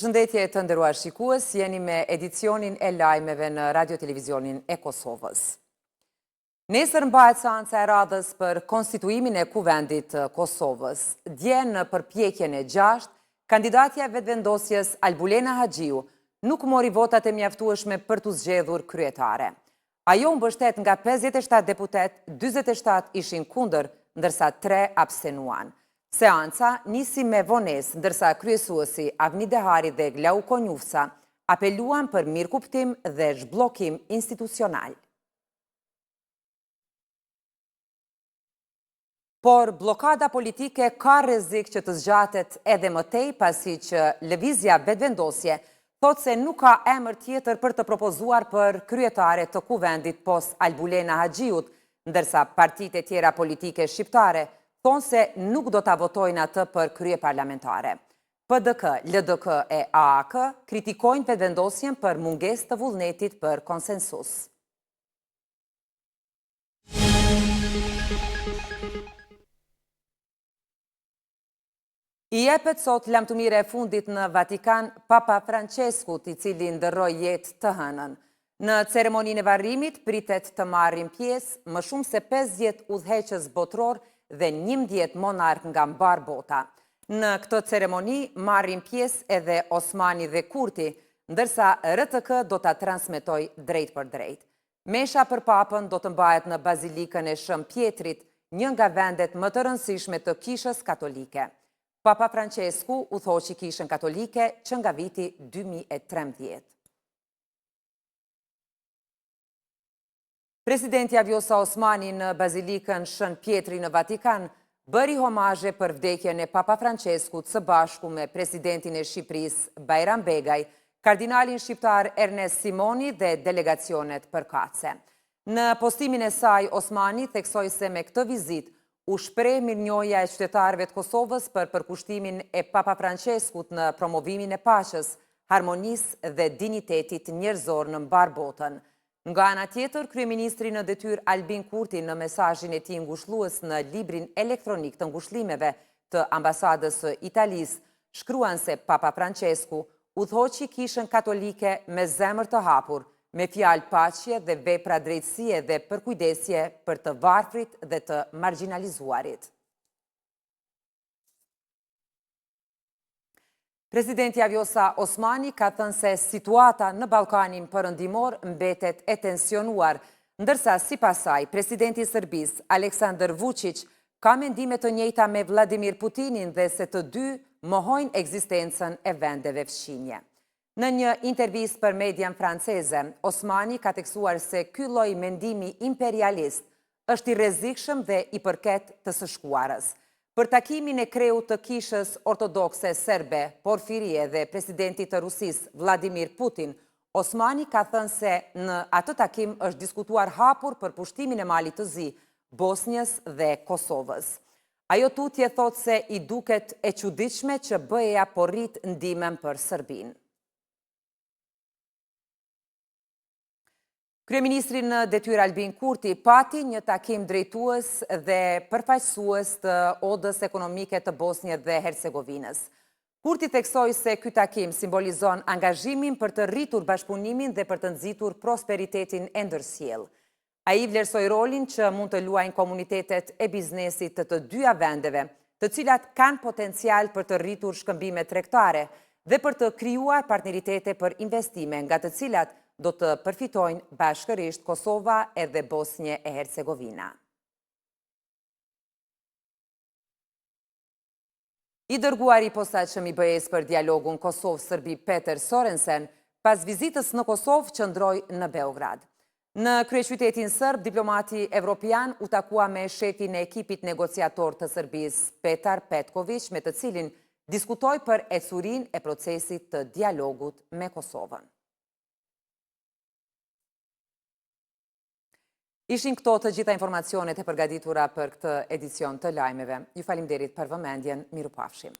Përshëndetje të nderuar shikues, jeni me edicionin e lajmeve në Radio-Televizionin e Kosovës. Nesër mbahet seanca e radhës për konstituimin e Kuvendit të Kosovës. Dje në përpjekjen e 6, kandidatja vetëvendosjes Albulena Haxhiu nuk mori votat e mjaftueshme për t'u zgjedhur kryetare. Ajo u mbështet nga 57 deputet, 47 ishin kundër, ndërsa 3 abstenuan. Seanca nisi me vonesë, ndërsa kryesuesi Avni Dehari dhe Glauko Njufca apeluan për mirëkuptim dhe zhbllokim institucional. Por blokada politike ka rrezik që të zgjatet edhe më tej, pasi që lëvizja vetëvendosje thotë se nuk ka emër tjetër për të propozuar për kryetare të Kuvendit pos Albulena Haxhiut, ndërsa partitë e tjera politike shqiptare thonë se nuk do ta votojnë atë për krye parlamentare. PDK, LDK e AAK kritikojnë vetëvendosjen për mungesë të vullnetit për konsensus. I jepet sot lamtumire e fundit në Vatikan Papa Franceskut, i cili ndërroi jetë të hënën. Në ceremoninë e varrimit pritet të marrin pjesë më shumë se 50 udhëheqës botror dhe 11 monark nga mbar bota. Në këtë ceremoni marrin pjesë edhe Osmani dhe Kurti, ndërsa RTK do ta transmetoj drejt për drejt. Mesha për papën do të mbahet në Bazilikën e Shën Pjetrit, një nga vendet më të rëndësishme të Kishës Katolike. Papa Francesku udhëhoqi Kishën Katolike që nga viti 2013. Presidenti Vjosa Osmani në Bazilikën Shën Pjetri në Vatikan bëri homazhe për vdekjen e Papa Franceskut së bashku me presidentin e Shqipërisë Bajram Begaj, kardinalin shqiptar Ernest Simoni dhe delegacionet përkatëse. Në postimin e saj, Osmani theksoi se me këtë vizitë u shpreh mirënjohja e qytetarëve të Kosovës për përkushtimin e Papa Franceskut në promovimin e paqes, harmonisë dhe dinjitetit njerëzor në mbar botën. Nga ana tjetër, kryeministri në detyrë Albin Kurti në mesazhin e tij ngushëllues në librin elektronik të ngushëllimeve të ambasadës së Italisë, shkruan se Papa Francesku udhëhoqi Kishën Katolike me zemër të hapur, me fjalë paqe dhe vepra drejtësie dhe përkujdesje për të varfrit dhe të marginalizuarit. Presidenti Vjosa Osmani ka thënë se situata në Ballkanin Perëndimor mbetet e tensionuar, ndërsa sipas saj, presidenti i Serbisë Aleksandar Vučić ka mendime të njëjta me Vladimir Putinin dhe se të dy mohojnë ekzistencën e vendeve fqinje. Në një intervistë për median franceze, Osmani ka theksuar se ky lloj mendimi imperialist është i rrezikshëm dhe i përket të së shkuarës. Për takimin e kreut të Kishës Ortodokse Serbe, Porfirie dhe presidentit të Rusisë Vladimir Putin, Osmani ka thënë se në atë takim është diskutuar hapur për pushtimin e Malit të Zi, Bosnjës dhe Kosovës. Ajo tutje thotë se i duket e çuditshme që BE-ja po rrit ndihmën për Serbinë. Kryeministri në detyrë Albin Kurti pati një takim drejtues dhe përfaqësues të Odës Ekonomike të Bosnjës dhe Hercegovinës. Kurti theksoi se ky takim simbolizon angazhimin për të rritur bashkëpunimin dhe për të nxitur prosperitetin e ndërsjellë. Ai vlerësoi rolin që mund të luajnë komunitetet e biznesit të dyja vendeve, të cilat kanë potencial për të rritur shkëmbime tregtare dhe për të krijuar partneritete për investime, nga të cilat do të përfitojnë bashkërisht Kosova edhe Bosnje e Hercegovina. I dërguari i posaçëm i BE-s për dialogun Kosovë-Serbi Peter Sorensen, pas vizitës në Kosovë qëndroi në Beograd. Në kryeqytetin serb, diplomati evropian u takua me shefin e ekipit negociator të Serbisë, Petar Petković, me të cilin diskutoi për ecurinë e procesit të dialogut me Kosovën. Ishin këto të gjitha informacionet e përgatitura për këtë edicion të lajmeve. Ju falimnderit për vëmendjen, mirupafshim.